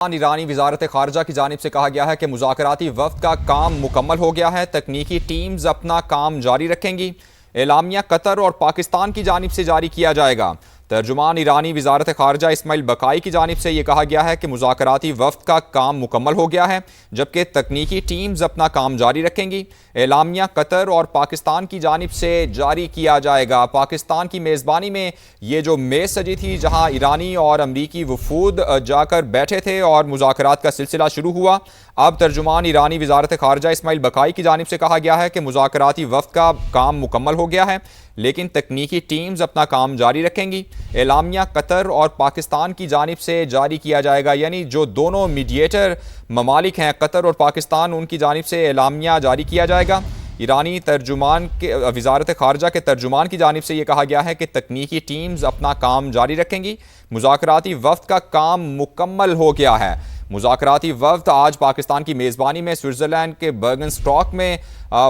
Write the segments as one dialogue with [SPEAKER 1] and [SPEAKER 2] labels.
[SPEAKER 1] ایرانی وزارت خارجہ کی جانب سے کہا گیا ہے کہ مذاکراتی وفد کا کام مکمل ہو گیا ہے، تکنیکی ٹیمز اپنا کام جاری رکھیں گی۔ اعلامیہ قطر اور پاکستان کی جانب سے جاری کیا جائے گا۔ ترجمان ایرانی وزارت خارجہ اسماعیل بقائی کی جانب سے یہ کہا گیا ہے کہ مذاکراتی وفد کا کام مکمل ہو گیا ہے، جبکہ تکنیکی ٹیمز اپنا کام جاری رکھیں گی۔ اعلامیہ قطر اور پاکستان کی جانب سے جاری کیا جائے گا۔ پاکستان کی میزبانی میں یہ جو میز سجی تھی، جہاں ایرانی اور امریکی وفود جا کر بیٹھے تھے اور مذاکرات کا سلسلہ شروع ہوا، اب ترجمان ایرانی وزارت خارجہ اسماعیل بقائی کی جانب سے کہا گیا ہے کہ مذاکراتی وفد کا کام مکمل ہو گیا ہے، لیکن تکنیکی ٹیمز اپنا کام جاری رکھیں گی۔ اعلامیہ قطر اور پاکستان کی جانب سے جاری کیا جائے گا، یعنی جو دونوں میڈیٹر ممالک ہیں قطر اور پاکستان، ان کی جانب سے اعلامیہ جاری کیا جائے گا۔ ایرانی ترجمان کے وزارت خارجہ کے ترجمان کی جانب سے یہ کہا گیا ہے کہ تکنیکی ٹیمز اپنا کام جاری رکھیں گی۔ مذاکراتی وفد کا کام مکمل ہو گیا ہے۔ مذاکراتی وفد آج پاکستان کی میزبانی میں سوئٹزرلینڈ کے برگنسٹاک میں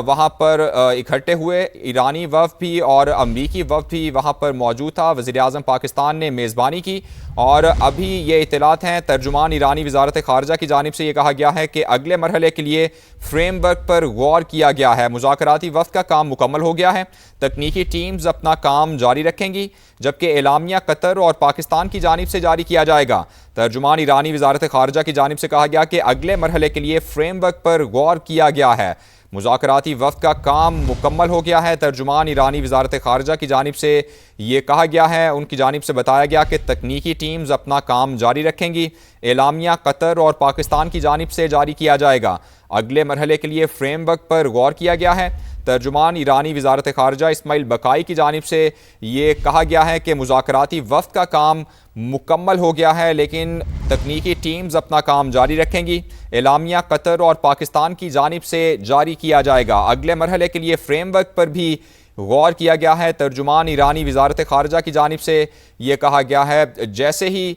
[SPEAKER 1] وہاں پر اکٹھے ہوئے۔ ایرانی وفد بھی اور امریکی وفد بھی وہاں پر موجود تھا۔ وزیراعظم پاکستان نے میزبانی کی اور ابھی یہ اطلاعات ہیں۔ ترجمان ایرانی وزارت خارجہ کی جانب سے یہ کہا گیا ہے کہ اگلے مرحلے کے لیے فریم ورک پر غور کیا گیا ہے۔ مذاکراتی وفد کا کام مکمل ہو گیا ہے، تکنیکی ٹیمز اپنا کام جاری رکھیں گی، جبکہ اعلامیہ قطر اور پاکستان کی جانب سے جاری کیا جائے گا۔ ترجمان ایرانی وزارت خارجہ کی جانب سے کہا گیا کہ اگلے مرحلے کے لیے فریم ورک پر غور کیا گیا ہے۔ مذاکراتی وفد کا کام مکمل ہو گیا ہے۔ ترجمان ایرانی وزارت خارجہ کی جانب سے یہ کہا گیا ہے، ان کی جانب سے بتایا گیا کہ تکنیکی ٹیمز اپنا کام جاری رکھیں گی۔ اعلامیہ قطر اور پاکستان کی جانب سے جاری کیا جائے گا۔ اگلے مرحلے کے لیے فریم ورک پر غور کیا گیا ہے۔ ترجمان ایرانی وزارت خارجہ اسماعیل بقائی کی جانب سے یہ کہا گیا ہے کہ مذاکراتی وفد کا کام مکمل ہو گیا ہے، لیکن تکنیکی ٹیمز اپنا کام جاری رکھیں گی۔ اعلامیہ قطر اور پاکستان کی جانب سے جاری کیا جائے گا۔ اگلے مرحلے کے لیے فریم ورک پر بھی غور کیا گیا ہے۔ ترجمان ایرانی وزارت خارجہ کی جانب سے یہ کہا گیا ہے، جیسے ہی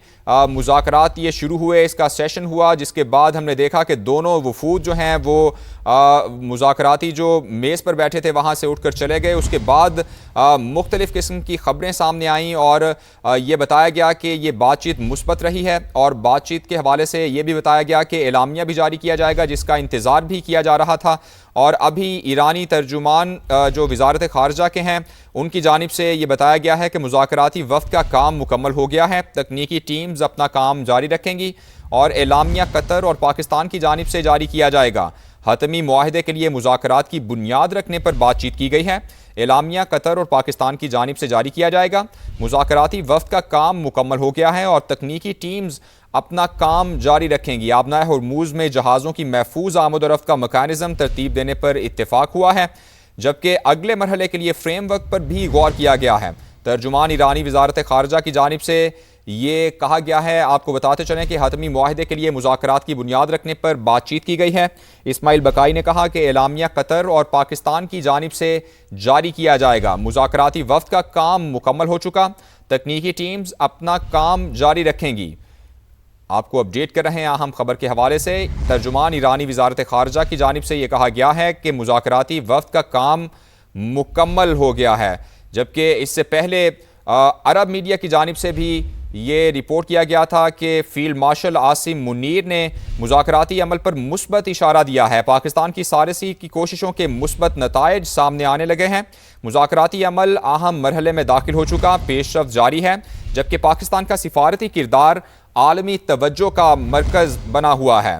[SPEAKER 1] مذاکرات یہ شروع ہوئے، اس کا سیشن ہوا، جس کے بعد ہم نے دیکھا کہ دونوں وفود جو ہیں وہ مذاکراتی جو میز پر بیٹھے تھے وہاں سے اٹھ کر چلے گئے۔ اس کے بعد مختلف قسم کی خبریں سامنے آئیں اور یہ بتایا گیا کہ یہ بات چیت مثبت رہی ہے، اور بات چیت کے حوالے سے یہ بھی بتایا گیا کہ اعلامیہ بھی جاری کیا جائے گا، جس کا انتظار بھی کیا جا رہا تھا۔ اور ابھی ایرانی ترجمان جو وزارت خارجہ کے ہیں، ان کی جانب سے یہ بتایا گیا ہے کہ مذاکراتی وفد کا کام مکمل ہو گیا ہے، تکنیکی ٹیمز اپنا کام جاری رکھیں گی اور اعلامیہ قطر اور پاکستان کی جانب سے جاری کیا جائے گا۔ حتمی معاہدے کے لیے مذاکرات کی بنیاد رکھنے پر بات چیت کی گئی ہے۔ اعلامیہ قطر اور پاکستان کی جانب سے جاری کیا جائے گا۔ مذاکراتی وفد کا کام مکمل ہو گیا ہے اور تکنیکی ٹیمز اپنا کام جاری رکھیں گی۔ آبنائے ہرموز میں جہازوں کی محفوظ آمد و رفت کا میکانزم ترتیب دینے پر اتفاق ہوا ہے، جبکہ اگلے مرحلے کے لیے فریم ورک پر بھی غور کیا گیا ہے۔ ترجمان ایرانی وزارت خارجہ کی جانب سے یہ کہا گیا ہے، آپ کو بتاتے چلیں کہ حتمی معاہدے کے لیے مذاکرات کی بنیاد رکھنے پر بات چیت کی گئی ہے۔ اسماعیل بقائی نے کہا کہ اعلامیہ قطر اور پاکستان کی جانب سے جاری کیا جائے گا۔ مذاکراتی وفد کا کام مکمل ہو چکا، تکنیکی ٹیمز اپنا کام جاری رکھیں گی۔ آپ کو اپڈیٹ کر رہے ہیں اہم خبر کے حوالے سے۔ ترجمان ایرانی وزارت خارجہ کی جانب سے یہ کہا گیا ہے کہ مذاکراتی وفد کا کام مکمل ہو گیا ہے، جبکہ اس سے پہلے عرب میڈیا کی جانب سے بھی یہ رپورٹ کیا گیا تھا کہ فیلڈ مارشل عاصم منیر نے مذاکراتی عمل پر مثبت اشارہ دیا ہے۔ پاکستان کی ثالثی کی کوششوں کے مثبت نتائج سامنے آنے لگے ہیں۔ مذاکراتی عمل اہم مرحلے میں داخل ہو چکا، پیش رفت جاری ہے، جبکہ پاکستان کا سفارتی کردار عالمی توجہ کا مرکز بنا ہوا ہے۔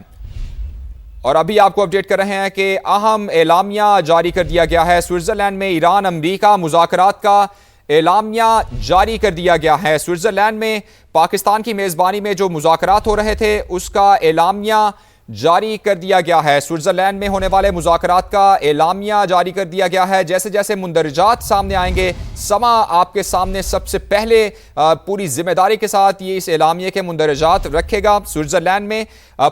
[SPEAKER 1] اور ابھی آپ کو اپڈیٹ کر رہے ہیں کہ اہم اعلامیہ جاری کر دیا گیا ہے۔ سوئٹزرلینڈ میں ایران امریکہ مذاکرات کا اعلامیہ جاری کر دیا گیا ہے۔ سوئٹزرلینڈ میں پاکستان کی میزبانی میں جو مذاکرات ہو رہے تھے، اس کا اعلامیہ جاری کر دیا گیا ہے۔ سوئٹزرلینڈ میں ہونے والے مذاکرات کا اعلامیہ جاری کر دیا گیا ہے۔ جیسے جیسے مندرجات سامنے آئیں گے، سما آپ کے سامنے سب سے پہلے پوری ذمہ داری کے ساتھ یہ اس اعلامیے کے مندرجات رکھے گا۔ سوئٹزرلینڈ میں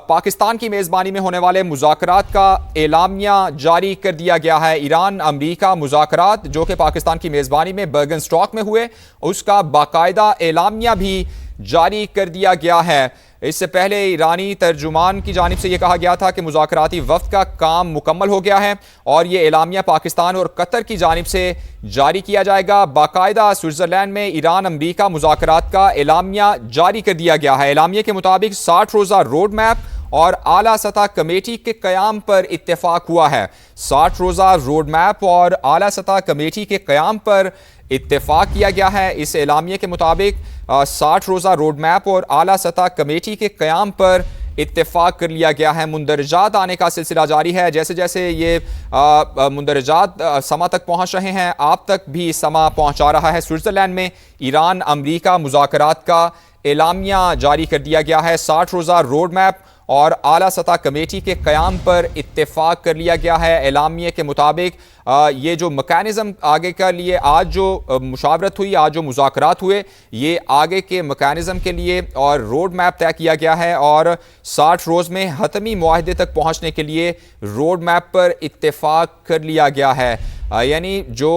[SPEAKER 1] پاکستان کی میزبانی میں ہونے والے مذاکرات کا اعلامیہ جاری کر دیا گیا ہے۔ ایران امریکہ مذاکرات جو کہ پاکستان کی میزبانی میں برگنسٹاک میں ہوئے، اس کا باقاعدہ اعلامیہ بھی جاری کر دیا گیا ہے۔ اس سے پہلے ایرانی ترجمان کی جانب سے یہ کہا گیا تھا کہ مذاکراتی وفد کا کام مکمل ہو گیا ہے اور یہ اعلامیہ پاکستان اور قطر کی جانب سے جاری کیا جائے گا۔ باقاعدہ سوئٹزرلینڈ میں ایران امریکہ مذاکرات کا اعلامیہ جاری کر دیا گیا ہے۔ اعلامیہ کے مطابق 60 روزہ روڈ میپ اور اعلیٰ سطح کمیٹی کے قیام پر اتفاق ہوا ہے۔ 60 روزہ روڈ میپ اور اعلیٰ سطح کمیٹی کے قیام پر اتفاق کیا گیا ہے۔ اس اعلامیے کے مطابق 60 روزہ روڈ میپ اور اعلیٰ سطح کمیٹی کے قیام پر اتفاق کر لیا گیا ہے۔ مندرجات آنے کا سلسلہ جاری ہے۔ جیسے جیسے یہ مندرجات سما تک پہنچ رہے ہیں، آپ تک بھی سما پہنچا رہا ہے۔ سوئٹزرلینڈ میں ایران امریکہ مذاکرات کا اعلامیہ جاری کر دیا گیا ہے۔ 60 روزہ روڈ میپ اور اعلیٰ سطح کمیٹی کے قیام پر اتفاق کر لیا گیا ہے۔ اعلامیے کے مطابق یہ جو میکانزم آگے کے لیے آج جو مشاورت ہوئی، آج جو مذاکرات ہوئے، یہ آگے کے میکانزم کے لیے اور روڈ میپ طے کیا گیا ہے اور 60 روز میں حتمی معاہدے تک پہنچنے کے لیے روڈ میپ پر اتفاق کر لیا گیا ہے۔ یعنی جو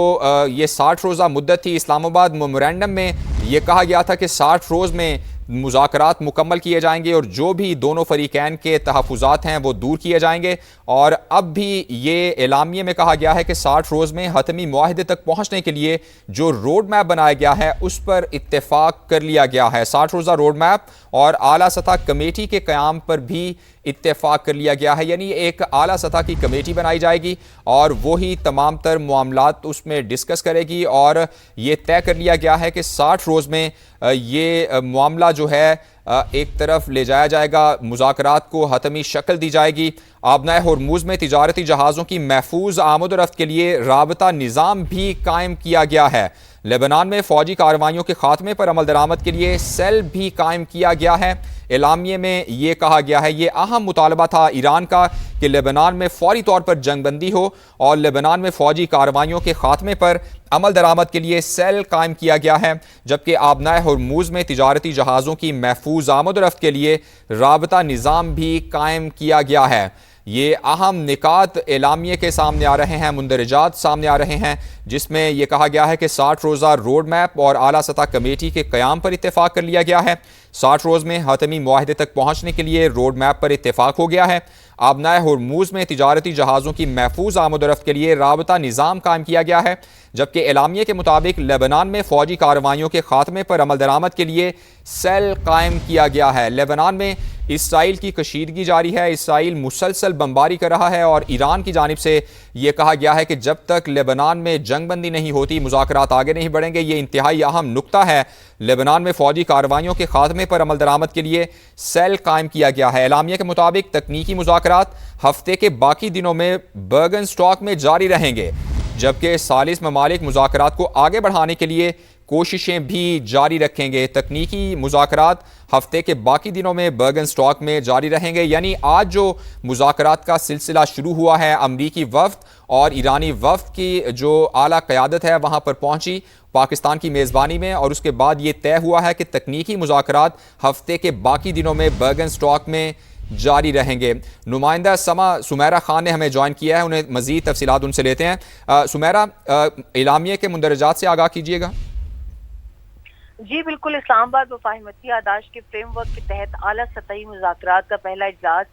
[SPEAKER 1] یہ 60 روزہ مدت تھی، اسلام آباد میمورنڈم میں یہ کہا گیا تھا کہ 60 روز میں مذاکرات مکمل کیے جائیں گے اور جو بھی دونوں فریقین کے تحفظات ہیں وہ دور کیے جائیں گے، اور اب بھی یہ اعلامیے میں کہا گیا ہے کہ 60 روز میں حتمی معاہدے تک پہنچنے کے لیے جو روڈ میپ بنایا گیا ہے اس پر اتفاق کر لیا گیا ہے۔ 60 روزہ روڈ میپ اور اعلیٰ سطح کمیٹی کے قیام پر بھی اتفاق کر لیا گیا ہے۔ یعنی ایک اعلیٰ سطح کی کمیٹی بنائی جائے گی اور وہی تمام تر معاملات اس میں ڈسکس کرے گی، اور یہ طے کر لیا گیا ہے کہ 60 روز میں یہ معاملہ جو ہے ایک طرف لے جایا جائے گا، مذاکرات کو حتمی شکل دی جائے گی۔ آبنائے ہرموز میں تجارتی جہازوں کی محفوظ آمد و رفت کے لیے رابطہ نظام بھی قائم کیا گیا ہے۔ لبنان میں فوجی کارروائیوں کے خاتمے پر عمل درآمد کے لیے سیل بھی قائم کیا گیا ہے۔ اعلامیے میں یہ کہا گیا ہے، یہ اہم مطالبہ تھا ایران کا کہ لبنان میں فوری طور پر جنگ بندی ہو اور لبنان میں فوجی کارروائیوں کے خاتمے پر عمل درآمد کے لیے سیل قائم کیا گیا ہے، جبکہ آبنائے ہرموز میں تجارتی جہازوں کی محفوظ آمد و رفت کے لیے رابطہ نظام بھی قائم کیا گیا ہے۔ یہ اہم نکات اعلامیے کے سامنے آ رہے ہیں، مندرجات سامنے آ رہے ہیں، جس میں یہ کہا گیا ہے کہ 60 روزہ روڈ میپ اور اعلیٰ سطح کمیٹی کے قیام پر اتفاق کر لیا گیا ہے۔ 60 روز میں حتمی معاہدے تک پہنچنے کے لیے روڈ میپ پر اتفاق ہو گیا ہے۔ آبنائے ہرموز میں تجارتی جہازوں کی محفوظ آمد و رفت کے لیے رابطہ نظام قائم کیا گیا ہے، جبکہ اعلامیے کے مطابق لبنان میں فوجی کارروائیوں کے خاتمے پر عمل درآمد کے لیے سیل قائم کیا گیا ہے۔ لبنان میں اسرائیل کی کشیدگی جاری ہے، اسرائیل مسلسل بمباری کر رہا ہے اور ایران کی جانب سے یہ کہا گیا ہے کہ جب تک لبنان میں جنگ بندی نہیں ہوتی مذاکرات آگے نہیں بڑھیں گے۔ یہ انتہائی اہم نقطہ ہے۔ لبنان میں فوجی کارروائیوں کے خاتمے پر عمل درآمد کے لیے سیل قائم کیا گیا ہے۔ اعلامیہ کے مطابق تکنیکی مذاکرات ہفتے کے باقی دنوں میں برگن سٹاک میں جاری رہیں گے، جبکہ ثالث ممالک مذاکرات کو آگے بڑھانے کے لیے کوششیں بھی جاری رکھیں گے۔ تکنیکی مذاکرات ہفتے کے باقی دنوں میں برگن سٹاک میں جاری رہیں گے۔ یعنی آج جو مذاکرات کا سلسلہ شروع ہوا ہے، امریکی وفد اور ایرانی وفد کی جو اعلیٰ قیادت ہے وہاں پر پہنچی پاکستان کی میزبانی میں، اور اس کے بعد یہ طے ہوا ہے کہ تکنیکی مذاکرات ہفتے کے باقی دنوں میں برگن سٹاک میں جاری رہیں گے۔ نمائندہ سما سمیرہ خان نے ہمیں جوائن کیا ہے، انہیں مزید تفصیلات ان سے لیتے ہیں۔ سمیرہ، اعلامیے کے مندرجات سے آگاہ کیجیے گا۔
[SPEAKER 2] جی بالکل، اسلام آباد مفاہمتی یادداشت کے فریم ورک کے تحت اعلیٰ سطحی مذاکرات کا پہلا اجلاس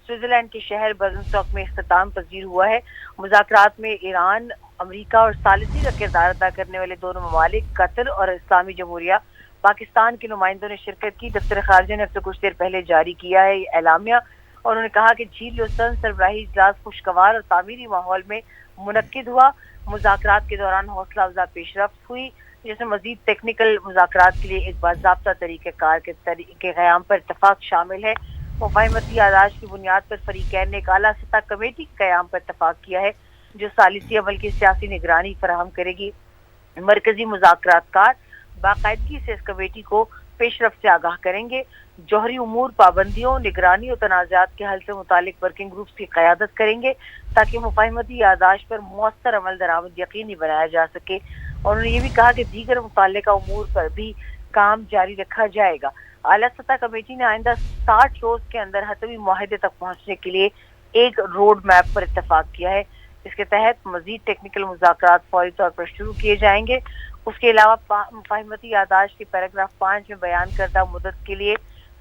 [SPEAKER 2] سوئٹزرلینڈ کے شہر برزنسٹاک میں اختتام پذیر ہوا ہے۔ مذاکرات میں ایران، امریکہ اور ثالثی کا کردار ادا کرنے والے دونوں ممالک قطر اور اسلامی جمہوریہ پاکستان کے نمائندوں نے شرکت کی۔ دفتر خارجہ نے اب سے کچھ دیر پہلے جاری کیا ہے یہ اعلامیہ، اور انہوں نے کہا کہ جھیل لوسن سربراہی اجلاس خوشگوار اور تعمیری ماحول میں منعقد ہوا۔ مذاکرات کے دوران حوصلہ افزا پیش رفت ہوئی، جس میں مزید ٹیکنیکل مذاکرات کے لیے ایک باضابطہ طریقہ کار کے قیام پر اتفاق شامل ہے۔ مفاہمتی یادداشت کی بنیاد پر فریقین نے ایک اعلیٰ سطح کمیٹی کے قیام پر اتفاق کیا ہے جو ثالثی عمل کی سیاسی نگرانی فراہم کرے گی۔ مرکزی مذاکرات کار باقاعدگی سے اس کمیٹی کو پیش رفت سے آگاہ کریں گے، جوہری امور، پابندیوں، نگرانی اور تنازعات کے حل سے متعلق ورکنگ گروپس کی قیادت کریں گے تاکہ مفاہمتی یادداشت پر مؤثر عمل درآمد یقینی بنایا جا سکے۔ اور انہوں نے یہ بھی کہا کہ دیگر متعلقہ امور پر بھی کام جاری رکھا جائے گا۔ اعلیٰ سطح کمیٹی نے آئندہ 60 روز کے اندر حتمی معاہدے تک پہنچنے کے لیے ایک روڈ میپ پر اتفاق کیا ہے۔ اس کے تحت مزید ٹیکنیکل مذاکرات فوری طور پر شروع کیے جائیں گے۔ اس کے علاوہ مفاہمتی یادداشت کے پیراگراف 5 میں بیان کردہ مدت کے لیے